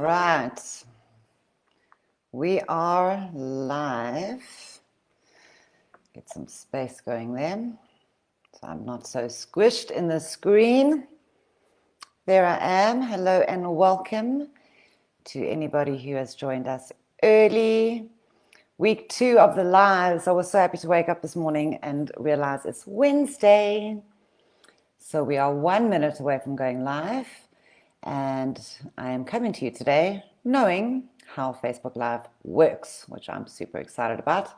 right, we are live. Get some space going there, so I'm not so squished in the screen. There I am. Hello and welcome to anybody who has joined us early. Week 2 of the lives. I was so happy to wake up this morning and realize it's Wednesday. So we are 1 minute away from going live. And I am coming to you today knowing how Facebook Live works, which I'm super excited about.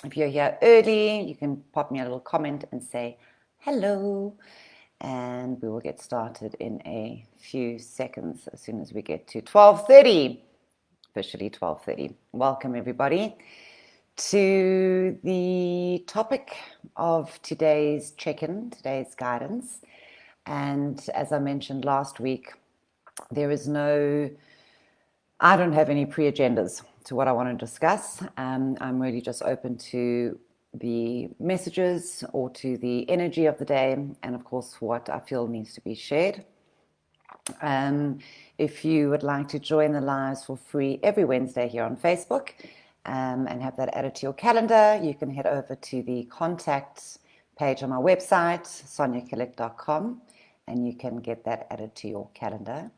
If you're here early, you can pop me a little comment and say hello. And we will get started in a few seconds as soon as we get to 12:30. Officially 12:30. Welcome everybody to the topic of today's check-in, today's guidance. And as I mentioned last week, I don't have any pre-agendas to what I want to discuss. I'm really just open to the messages or to the energy of the day, and of course what I feel needs to be shared. If you would like to join the lives for free every Wednesday here on Facebook and have that added to your calendar, you can head over to the contact page on my website, soniakillik.com, and you can get that added to your calendar.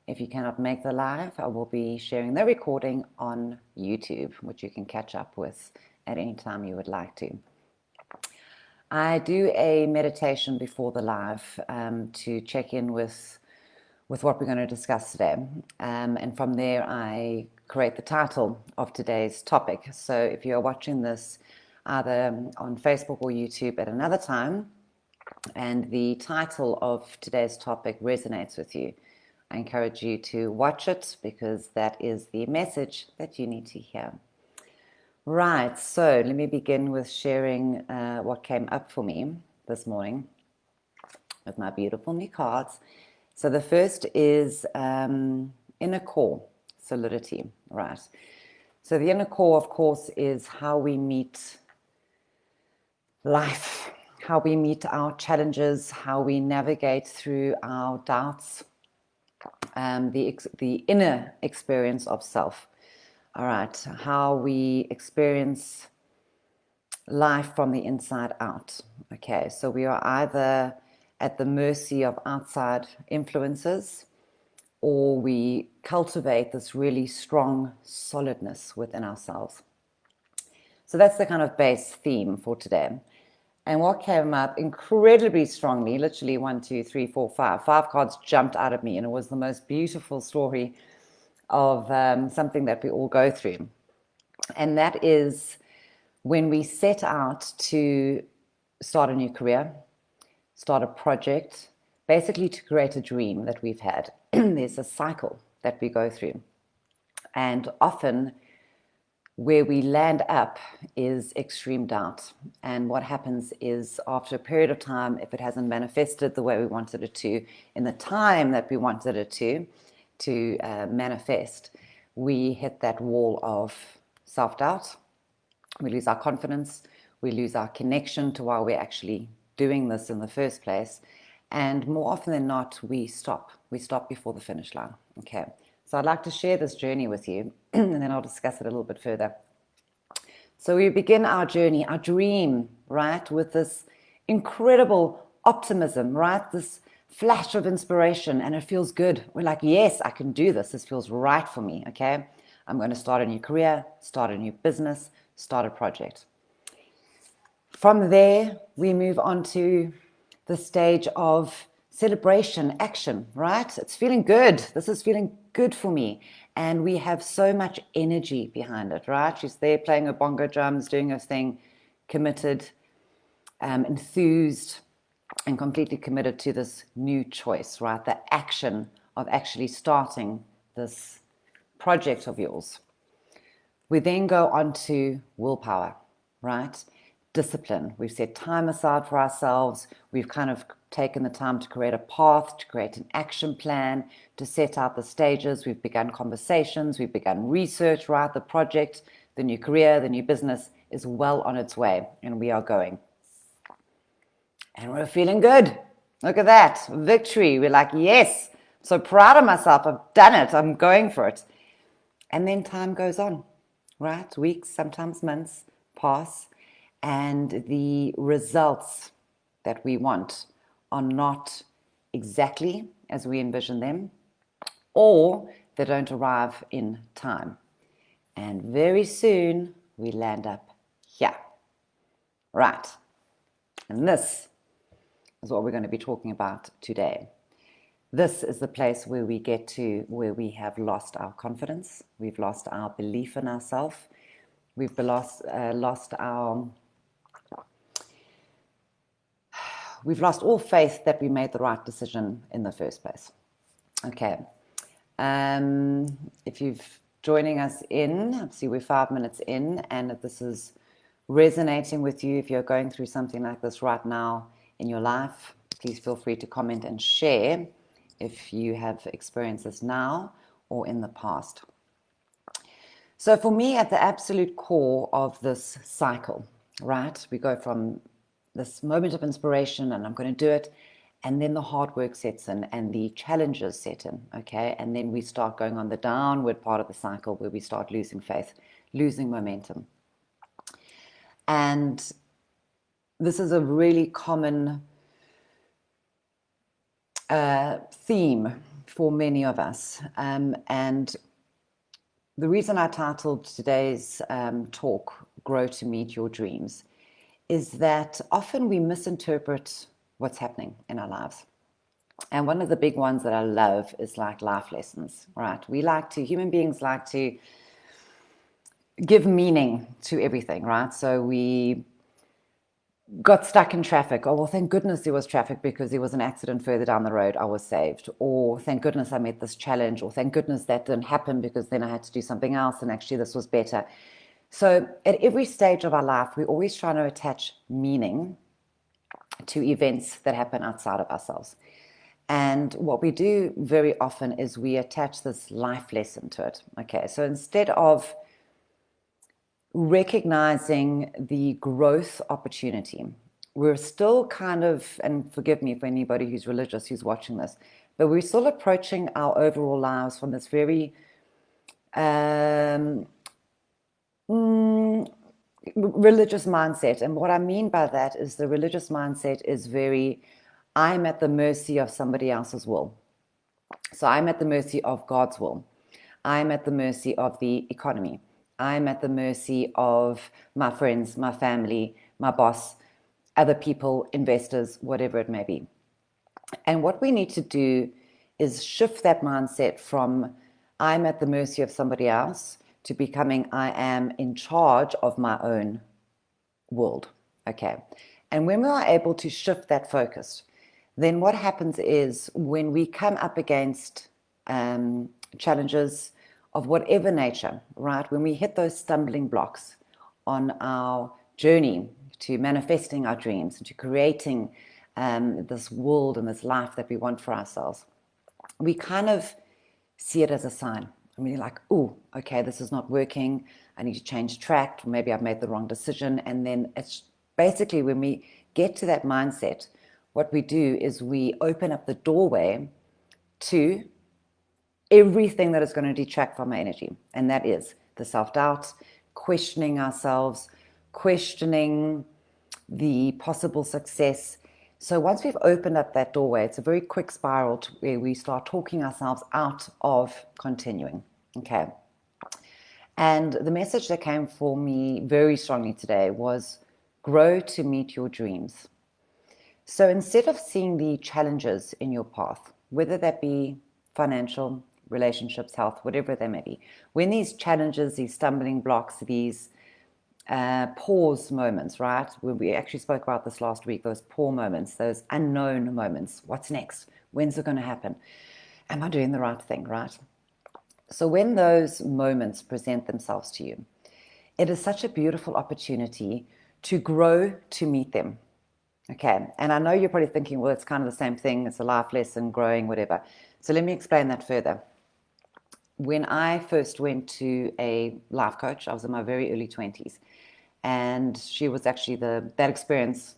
If you cannot make the live, I will be sharing the recording on YouTube, which you can catch up with at any time you would like to. I do a meditation before the live to check in with what we're going to discuss today. And from there, I create the title of today's topic. So if you're watching this either on Facebook or YouTube at another time, and the title of today's topic resonates with you, I encourage you to watch it because that is the message that you need to hear. Right, so let me begin with sharing what came up for me this morning with my beautiful new cards. So the first is inner core, solidity, right? So the inner core, of course, is how we meet life, how we meet our challenges, how we navigate through our doubts, the inner experience of self. All right, how we experience life from the inside out. Okay, so we are either at the mercy of outside influences, or we cultivate this really strong solidness within ourselves. So that's the kind of base theme for today. And what came up incredibly strongly, literally 1, 2, 3, 4, 5 cards jumped out at me, and it was the most beautiful story of something that we all go through. And that is when we set out to start a new career, start a project, basically to create a dream that we've had. There's a cycle that we go through. And often where we land up is extreme doubt. And what happens is after a period of time, if it hasn't manifested the way we wanted it to, in the time that we wanted it to manifest, we hit that wall of self-doubt. We lose our confidence. We lose our connection to why we're actually doing this in the first place. And more often than not, we stop. We stop before the finish line. Okay. So I'd like to share this journey with you, and then I'll discuss it a little bit further. So we begin our journey, our dream, right, with this incredible optimism, right, this flash of inspiration, and it feels good. We're like, yes, I can do this. This feels right for me, okay? I'm going to start a new career, start a new business, start a project. From there, we move on to the stage of celebration, action, right? It's feeling good. This is feeling good for me. And we have so much energy behind it, right? She's there playing her bongo drums, doing her thing, committed, enthused, and completely committed to this new choice, right? The action of actually starting this project of yours. We then go on to willpower, right? Discipline. We've set time aside for ourselves. We've kind of taken the time to create a path, to create an action plan, to set out the stages. We've begun conversations. We've begun research, right? The project, the new career, the new business is well on its way, and we are going. And we're feeling good. Look at that. Victory. We're like, yes, so proud of myself. I've done it. I'm going for it. And then time goes on, right? Weeks, sometimes months pass, and the results that we want are not exactly as we envision them, or they don't arrive in time. And very soon we land up here. Right. And this is what we're going to be talking about today. This is the place where we get to where we have lost our confidence. We've lost our belief in ourselves. We've lost all faith that we made the right decision in the first place. Okay. If you're joining us in, see we're 5 minutes in, and if this is resonating with you, if you're going through something like this right now in your life, please feel free to comment and share if you have experienced this now or in the past. So for me, at the absolute core of this cycle, right, we go from this moment of inspiration and I'm going to do it, and then the hard work sets in and the challenges set in, okay? And then we start going on the downward part of the cycle where we start losing faith, losing momentum. And this is a really common theme for many of us. And the reason I titled today's talk, Grow to Meet Your Dreams, is that often we misinterpret what's happening in our lives. And one of the big ones that I love is like life lessons, right? Human beings like to give meaning to everything, right? So we got stuck in traffic. Oh, well, thank goodness there was traffic because there was an accident further down the road. I was saved. Or thank goodness I met this challenge. Or thank goodness that didn't happen because then I had to do something else and actually this was better. So at every stage of our life, we're always trying to attach meaning to events that happen outside of ourselves. And what we do very often is we attach this life lesson to it. Okay, so instead of recognizing the growth opportunity, we're still kind of, and forgive me for anybody who's religious who's watching this, but we're still approaching our overall lives from this very religious mindset. And what I mean by that is the religious mindset is very, I'm at the mercy of somebody else's will. So I'm at the mercy of God's will. I'm at the mercy of the economy. I'm at the mercy of my friends, my family, my boss, other people, investors, whatever it may be. And what we need to do is shift that mindset from I'm at the mercy of somebody else to becoming I am in charge of my own world. Okay. And when we are able to shift that focus, then what happens is when we come up against challenges of whatever nature, right? When we hit those stumbling blocks on our journey to manifesting our dreams and to creating this world and this life that we want for ourselves, we kind of see it as a sign. I mean, like, oh, okay, this is not working. I need to change track. Maybe I've made the wrong decision. And then it's basically when we get to that mindset, what we do is we open up the doorway to everything that is going to detract from our energy. And that is the self-doubt, questioning ourselves, questioning the possible success. So once we've opened up that doorway, it's a very quick spiral to where we start talking ourselves out of continuing. Okay. And the message that came for me very strongly today was grow to meet your dreams. So instead of seeing the challenges in your path, whether that be financial, relationships, health, whatever they may be, when these challenges, these stumbling blocks, these pause moments, right? We actually spoke about this last week, those pause moments, those unknown moments. What's next? When's it going to happen? Am I doing the right thing, right? So when those moments present themselves to you, it is such a beautiful opportunity to grow to meet them. Okay, and I know you're probably thinking, well, it's kind of the same thing. It's a life lesson, growing, whatever. So let me explain that further. When I first went to a life coach, I was in my very early 20s. And she was actually that experience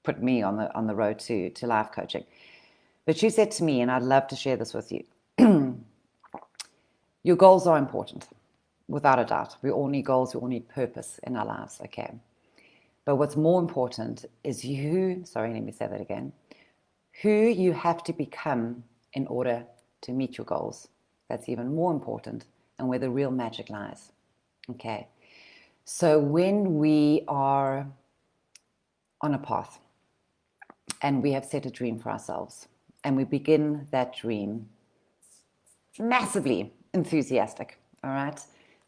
put me on the road to life coaching. But she said to me, and I'd love to share this with you, your goals are important, without a doubt. We all need goals, we all need purpose in our lives, okay? But what's more important is who you have to become in order to meet your goals. That's even more important, and where the real magic lies, okay? So when we are on a path and we have set a dream for ourselves and we begin that dream massively enthusiastic, all right?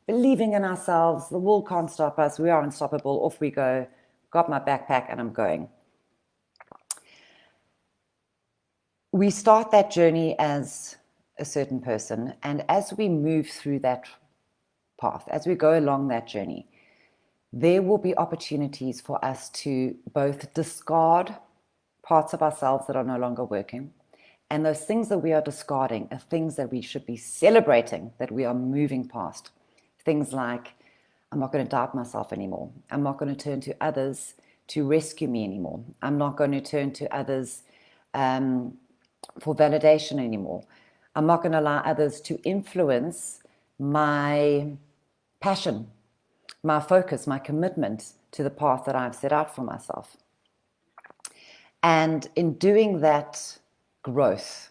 Believing in ourselves, the world can't stop us, we are unstoppable, off we go, got my backpack and I'm going. We start that journey as a certain person, and as we move through that path, as we go along that journey, there will be opportunities for us to both discard parts of ourselves that are no longer working, and those things that we are discarding are things that we should be celebrating, that we are moving past. Things like, I'm not going to doubt myself anymore. I'm not going to turn to others to rescue me anymore. I'm not going to turn to others for validation anymore. I'm not going to allow others to influence my passion, my focus, my commitment to the path that I've set out for myself. And in doing that growth,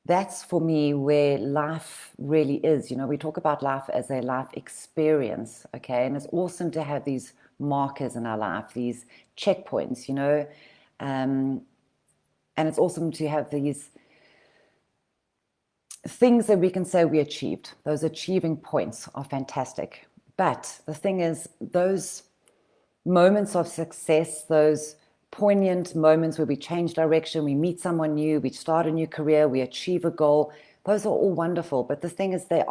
that's for me where life really is. You know, we talk about life as a life experience, okay? And it's awesome to have these markers in our life, these checkpoints, you know, and it's awesome to have these things that we can say we achieved. Those achieving points are fantastic. But the thing is, those moments of success, those poignant moments where we change direction, we meet someone new, we start a new career, we achieve a goal, those are all wonderful. But the thing is, they're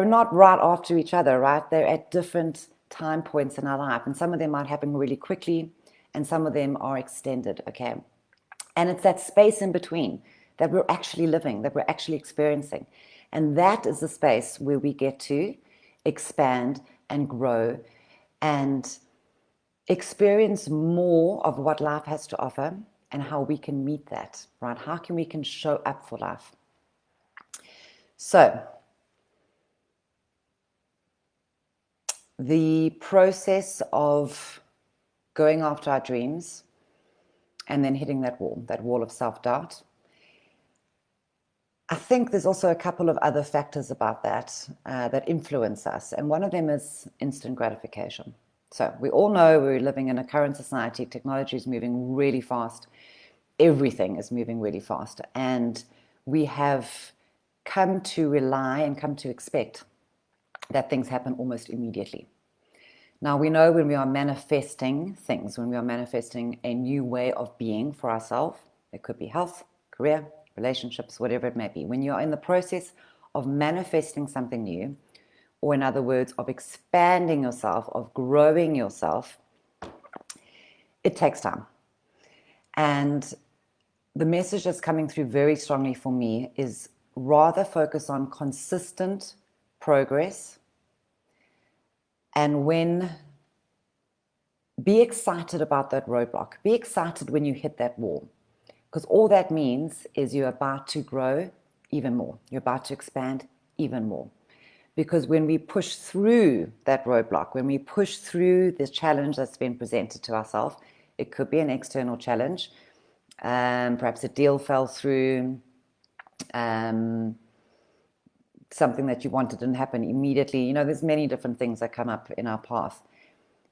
not right after each other, right? They're at different time points in our life. And some of them might happen really quickly, and some of them are extended, okay? And it's that space in between that we're actually living, that we're actually experiencing. And that is the space where we get to expand and grow and experience more of what life has to offer and how we can meet that, right? How we can show up for life. So the process of going after our dreams and then hitting that wall of self-doubt, I think there's also a couple of other factors about that that influence us. And one of them is instant gratification. So we all know we're living in a current society. Technology is moving really fast. Everything is moving really fast. And we have come to rely and come to expect that things happen almost immediately. Now, we know when we are manifesting things, when we are manifesting a new way of being for ourselves, it could be health, career, relationships, whatever it may be. When you're in the process of manifesting something new, or in other words, of expanding yourself, of growing yourself, it takes time. And the message that's coming through very strongly for me is rather focus on consistent progress. And be excited about that roadblock. Be excited when you hit that wall. Because all that means is you're about to grow even more. You're about to expand even more. Because when we push through that roadblock, when we push through the challenge that's been presented to ourselves, it could be an external challenge. Perhaps a deal fell through. Something that you wanted didn't happen immediately. You know, there's many different things that come up in our path.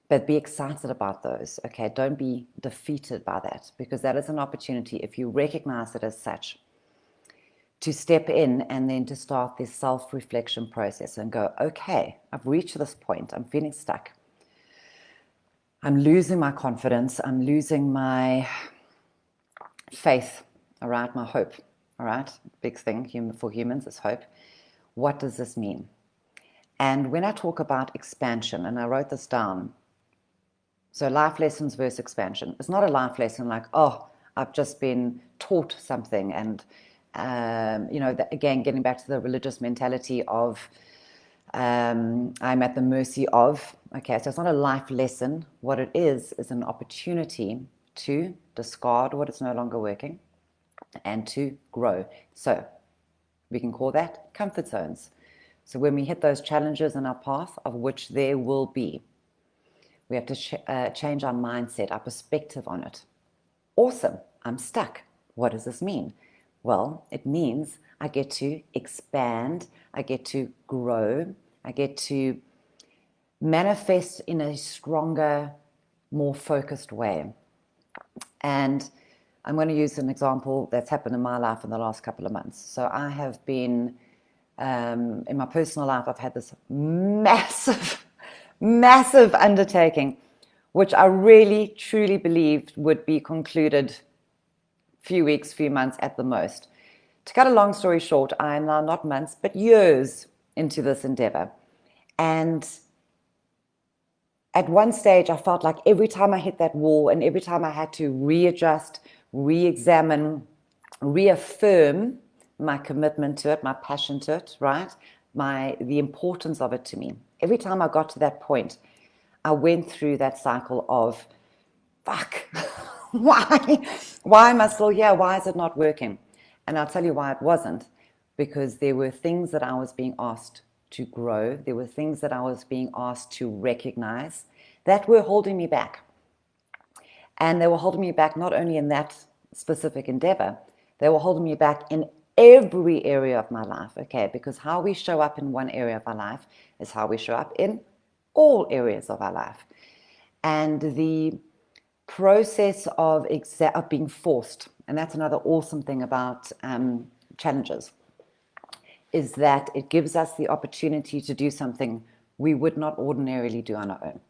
But be excited about those, okay? Don't be defeated by that, because that is an opportunity, if you recognize it as such, to step in and then to start this self-reflection process and go, okay, I've reached this point. I'm feeling stuck. I'm losing my confidence. I'm losing my faith, all right? My hope, all right? Big thing for humans is hope. What does this mean? And when I talk about expansion, and I wrote this down, so life lessons versus expansion. It's not a life lesson like, oh, I've just been taught something. And, again, getting back to the religious mentality of I'm at the mercy of. Okay, so it's not a life lesson. What it is an opportunity to discard what is no longer working, and to grow. So we can call that comfort zones. So when we hit those challenges in our path, of which there will be, we have to change our mindset, our perspective on it. Awesome, I'm stuck. What does this mean? Well, it means I get to expand, I get to grow, I get to manifest in a stronger, more focused way. And I'm going to use an example that's happened in my life in the last couple of months. So I have been, in my personal life, I've had this massive, massive undertaking, which I really, truly believed would be concluded few weeks, few months at the most. To cut a long story short, I am now not months, but years into this endeavor. And at one stage, I felt like every time I hit that wall and every time I had to readjust, re-examine, reaffirm my commitment to it, my passion to it, right? The importance of it to me. Every time I got to that point, I went through that cycle of, fuck, why am I still here? Why is it not working? And I'll tell you why it wasn't. Because there were things that I was being asked to grow. There were things that I was being asked to recognize that were holding me back. And they were holding me back not only in that specific endeavor, they were holding me back in every area of my life, okay? Because how we show up in one area of our life is how we show up in all areas of our life. And the process of being forced, and that's another awesome thing about challenges, is that it gives us the opportunity to do something we would not ordinarily do on our own.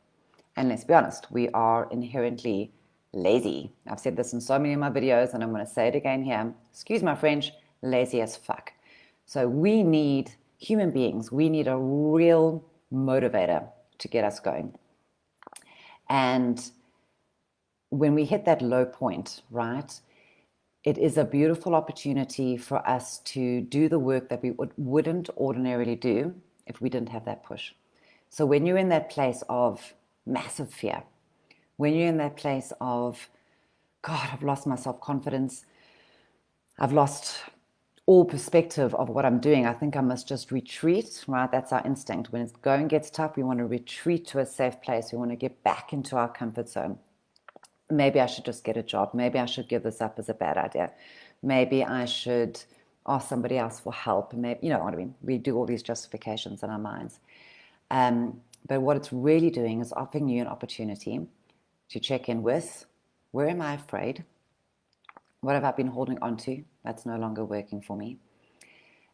And let's be honest, we are inherently lazy. I've said this in so many of my videos, and I'm going to say it again here. Excuse my French, lazy as fuck. So we need, human beings, we need a real motivator to get us going. And when we hit that low point, right, it is a beautiful opportunity for us to do the work that we wouldn't ordinarily do if we didn't have that push. So when you're in that place of massive fear, when you're in that place of, God, I've lost my self-confidence, I've lost all perspective of what I'm doing, I think I must just retreat, right? That's our instinct. When it's going gets tough, we want to retreat to a safe place. We want to get back into our comfort zone. Maybe I should just get a job. Maybe I should give this up as a bad idea. Maybe I should ask somebody else for help. Maybe, you know what I mean? We do all these justifications in our minds. But what it's really doing is offering you an opportunity to check in with, where am I afraid? What have I been holding on to that's no longer working for me?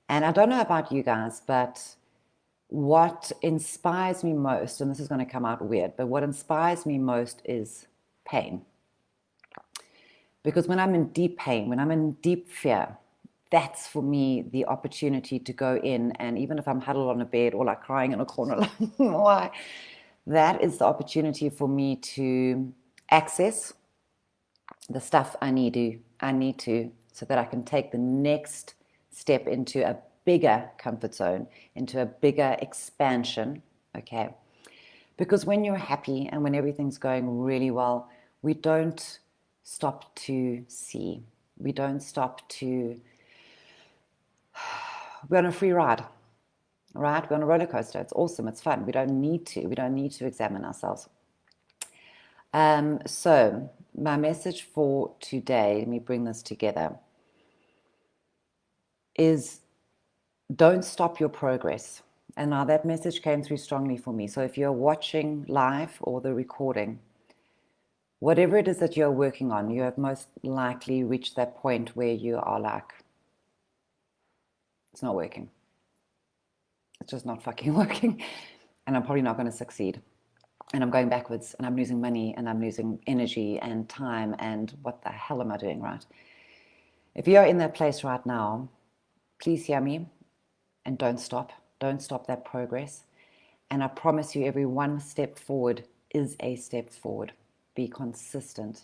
And I don't know about you guys, but what inspires me most, and this is going to come out weird, but what inspires me most is pain. Because when I'm in deep pain, when I'm in deep fear, that's for me the opportunity to go in, and even if I'm huddled on a bed or like crying in a corner, like, why? That is the opportunity for me to access the stuff I need to, so that I can take the next step into a bigger comfort zone, into a bigger expansion, okay? Because when you're happy and when everything's going really well, we don't stop to see. We don't stop to, we're on a free ride, right? We're on a roller coaster. It's awesome. It's fun. We don't need to examine ourselves. So my message for today, let me bring this together, is don't stop your progress. And now that message came through strongly for me. So if you're watching live or the recording, whatever it is that you're working on, you have most likely reached that point where you are like, it's not working. It's just not fucking working. And I'm probably not going to succeed. And I'm going backwards, and I'm losing money, and I'm losing energy and time, and what the hell am I doing, right? If you're in that place right now, please hear me and don't stop. Don't stop that progress. And I promise you, every one step forward is a step forward. Be consistent.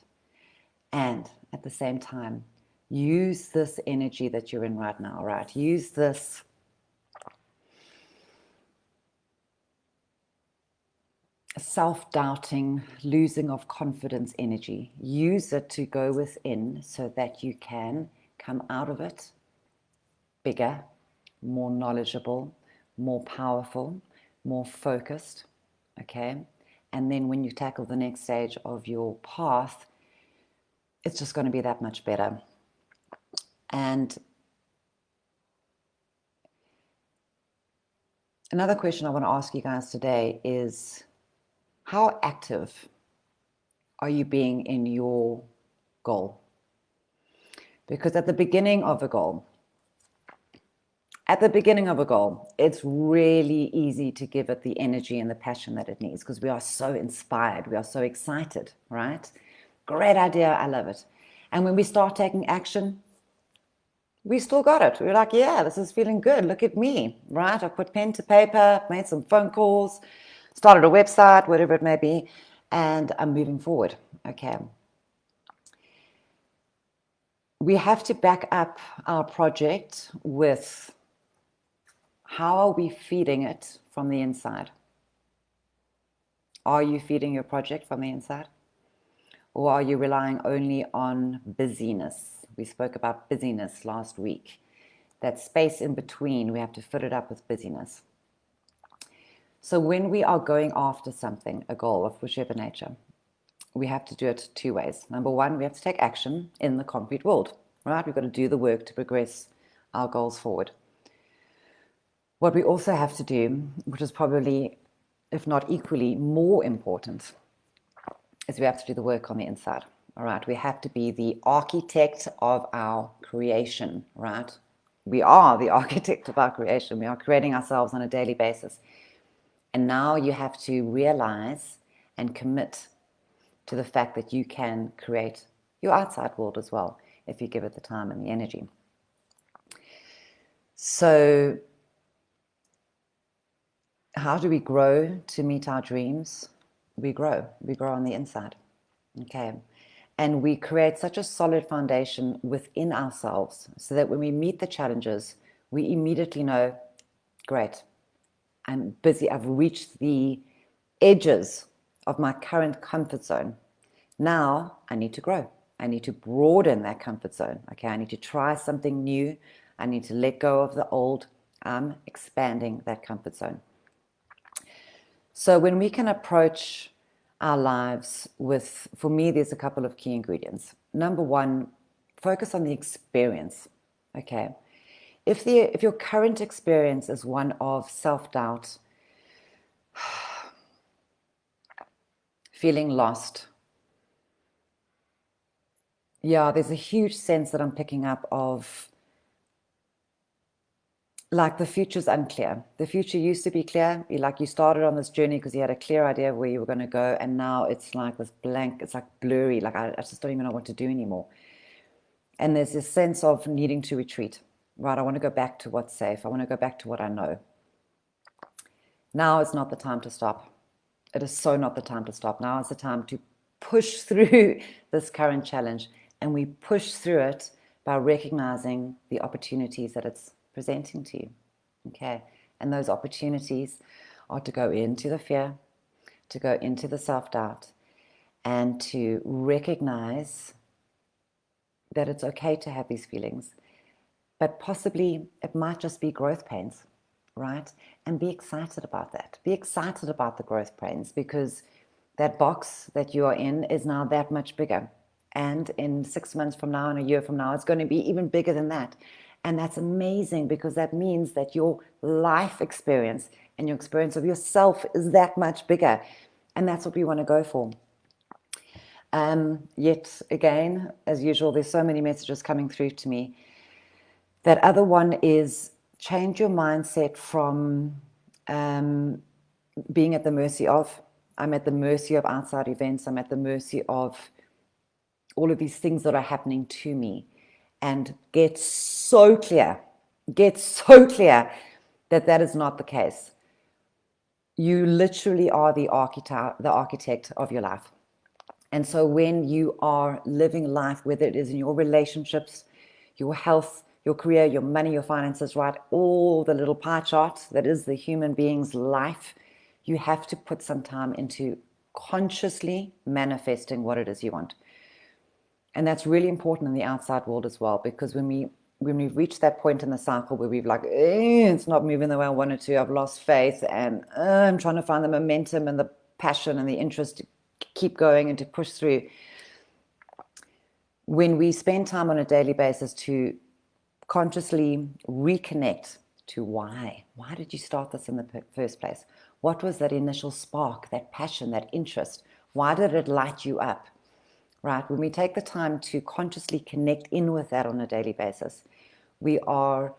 And at the same time, use this energy that you're in right now, right? Use this self-doubting, losing of confidence energy. Use it to go within so that you can come out of it bigger, more knowledgeable, more powerful, more focused, okay? And then when you tackle the next stage of your path, it's just going to be that much better. And another question I want to ask you guys today is, how active are you being in your goal? Because at the beginning of a goal, it's really easy to give it the energy and the passion that it needs because we are so inspired, we are so excited, right? Great idea, I love it. And when we start taking action, we still got it. We're like, yeah, this is feeling good. Look at me, right? I've put pen to paper, made some phone calls, started a website, whatever it may be, and I'm moving forward, okay? We have to back up our project with, how are we feeding it from the inside? Are you feeding your project from the inside? Or are you relying only on busyness? We spoke about busyness last week. That space in between, we have to fill it up with busyness. So when we are going after something, a goal of whichever nature, we have to do it two ways. Number one, we have to take action in the concrete world, right? We've got to do the work to progress our goals forward. What we also have to do, which is probably, if not equally, more important, is we have to do the work on the inside. All right, we have to be the architect of our creation, right? We are the architect of our creation. We are creating ourselves on a daily basis. And now you have to realize and commit to the fact that you can create your outside world as well if you give it the time and the energy. So how do we grow to meet our dreams? We grow on the inside, okay? And we create such a solid foundation within ourselves so that when we meet the challenges, we immediately know, great, I'm busy, I've reached the edges of my current comfort zone. Now I need to grow. I need to broaden that comfort zone, okay? I need to try something new. I need to let go of the old. I'm expanding that comfort zone. So when we can approach our lives with, for me, there's a couple of key ingredients. Number one, focus on the experience, okay? If your current experience is one of self-doubt, feeling lost, yeah, there's a huge sense that I'm picking up of, like, the future's unclear. The future used to be clear. You started on this journey because you had a clear idea of where you were going to go, and now it's like this blank, it's like blurry, like I just don't even know what to do anymore. And there's this sense of needing to retreat, right? I want to go back to what's safe. I want to go back to what I know. Now is not the time to stop. It is so not the time to stop. Now is the time to push through this current challenge, and we push through it by recognizing the opportunities that it's presenting to you, okay? And those opportunities are to go into the fear, to go into the self-doubt, and to recognize that it's okay to have these feelings, but possibly it might just be growth pains, right? And be excited about that. Be excited about the growth pains, because that box that you are in is now that much bigger. And in 6 months from now and a year from now, it's going to be even bigger than that. And that's amazing, because that means that your life experience and your experience of yourself is that much bigger. And that's what we want to go for. Yet again, as usual, there's so many messages coming through to me. That other one is, change your mindset from being at the mercy of, I'm at the mercy of outside events, I'm at the mercy of all of these things that are happening to me, and get so clear that that is not the case. You literally are the architect of your life. And so when you are living life, whether it is in your relationships, your health, your career, your money, your finances, right, all the little pie chart that is the human being's life, You have to put some time into consciously manifesting what it is you want. And that's really important in the outside world as well, because when we've reached that point in the cycle where we've like, it's not moving the way I wanted to, I've lost faith, and I'm trying to find the momentum and the passion and the interest to keep going and to push through. When we spend time on a daily basis to consciously reconnect to why did you start this in the first place? What was that initial spark, that passion, that interest? Why did it light you up? Right? When we take the time to consciously connect in with that on a daily basis, we are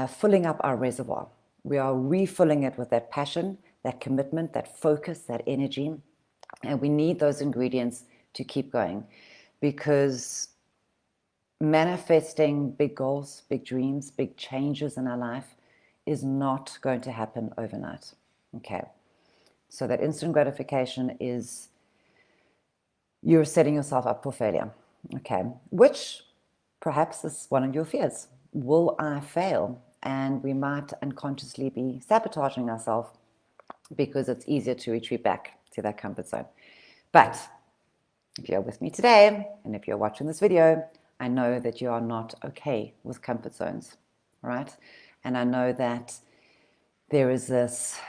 filling up our reservoir. We are refilling it with that passion, that commitment, that focus, that energy. And we need those ingredients to keep going, because manifesting big goals, big dreams, big changes in our life is not going to happen overnight. Okay. So that instant gratification is, you're setting yourself up for failure. Okay. Which perhaps is one of your fears. Will I fail? And we might unconsciously be sabotaging ourselves because it's easier to retreat back to that comfort zone. But if you're with me today, and if you're watching this video, I know that you are not okay with comfort zones, right? And I know that there is this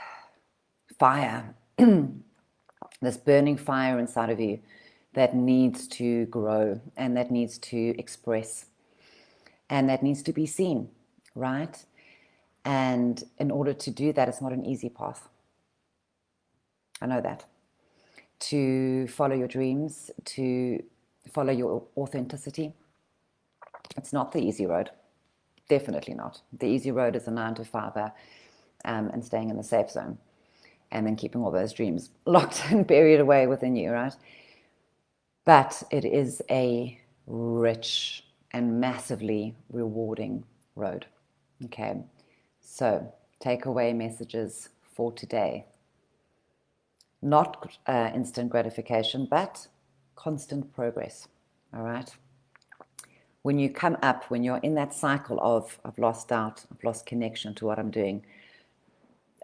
fire, this burning fire inside of you that needs to grow, and that needs to express, and that needs to be seen, right? And in order to do that, it's not an easy path. I know that. To follow your dreams, to follow your authenticity, it's not the easy road. Definitely not. The easy road is a 9-to-5 and staying in the safe zone, and then keeping all those dreams locked and buried away within you, right? But it is a rich and massively rewarding road. Okay, so takeaway messages for today. Not instant gratification, but constant progress. All right. When you come up, when you're in that cycle of I've lost doubt, I've lost connection to what I'm doing,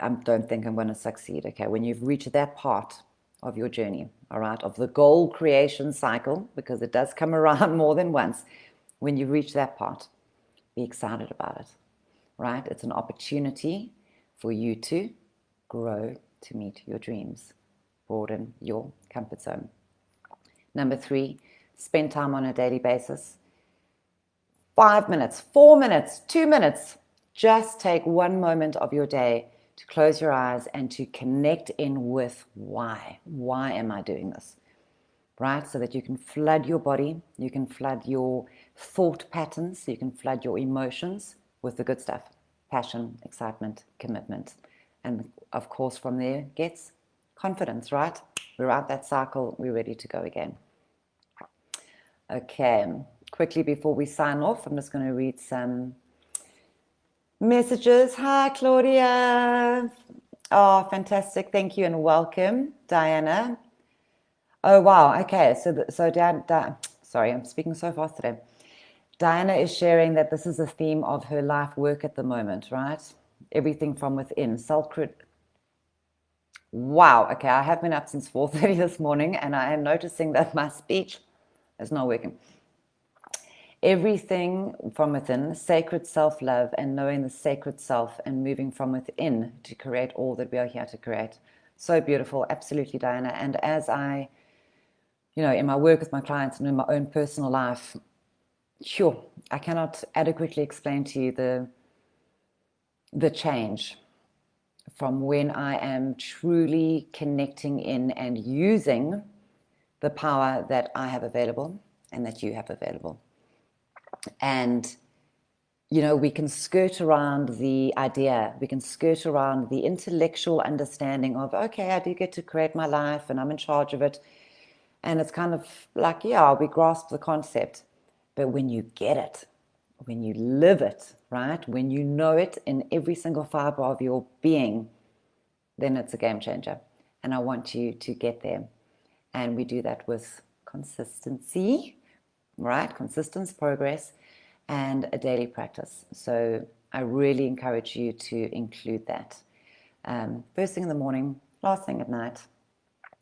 I don't think I'm going to succeed. Okay. When you've reached that part of your journey, all right, of the goal creation cycle, because it does come around more than once, when you reach that part, be excited about it, right? It's an opportunity for you to grow, to meet your dreams, broaden your comfort zone. Number 3, spend time on a daily basis. 5 minutes, 4 minutes, 2 minutes. Just take one moment of your day to close your eyes and to connect in with why. Why am I doing this? Right? So that you can flood your body, you can flood your thought patterns, you can flood your emotions with the good stuff. Passion, excitement, commitment. And of course, from there gets confidence, right? We're out that cycle, we're ready to go again. Okay, quickly before we sign off, I'm just going to read some messages. Hi, Claudia. Oh, fantastic. Thank you and welcome, Diana. Oh, wow. Okay, so sorry, I'm speaking so fast today. Diana is sharing that this is a theme of her life work at the moment, right? Everything from within, Wow. Okay, I have been up since 4:30 this morning, and I am noticing that my speech is not working. Everything from within, sacred self-love, and knowing the sacred self and moving from within to create all that we are here to create. So beautiful. Absolutely, Diana. And as I, in my work with my clients and in my own personal life, sure, I cannot adequately explain to you the change from when I am truly connecting in and using the power that I have available and that you have available. And, we can skirt around the idea, we can skirt around the intellectual understanding of, okay, I do get to create my life and I'm in charge of it. And it's kind of like, yeah, we grasp the concept. But when you get it, when you live it, right? When you know it in every single fiber of your being, then it's a game changer. And I want you to get there. And we do that with consistency, right? Consistent progress and a daily practice. So I really encourage you to include that. First thing in the morning, last thing at night,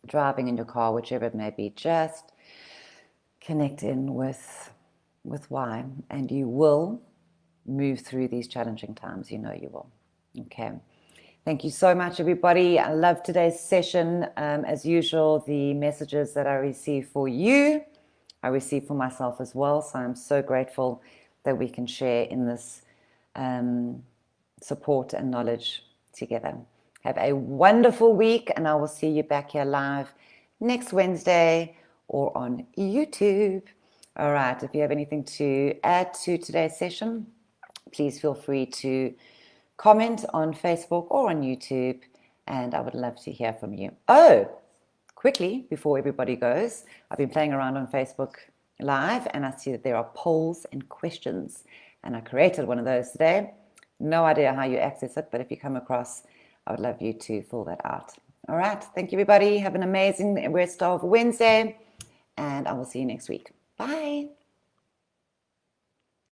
driving in your car, whichever it may be, just connect in with why, and you will move through these challenging times. You know you will. Okay. Thank you so much, everybody. I love today's session. As usual, the messages that I receive for you, I receive for myself as well. So I'm so grateful that we can share in this support and knowledge together. Have a wonderful week, and I will see you back here live next Wednesday or on YouTube. All right. If you have anything to add to today's session, please feel free to comment on Facebook or on YouTube, and I would love to hear from you. Oh, quickly, before everybody goes, I've been playing around on Facebook Live, and I see that there are polls and questions, and I created one of those today. No idea how you access it, but if you come across, I would love you to fill that out. All right. Thank you, everybody. Have an amazing rest of Wednesday, and I will see you next week. Bye.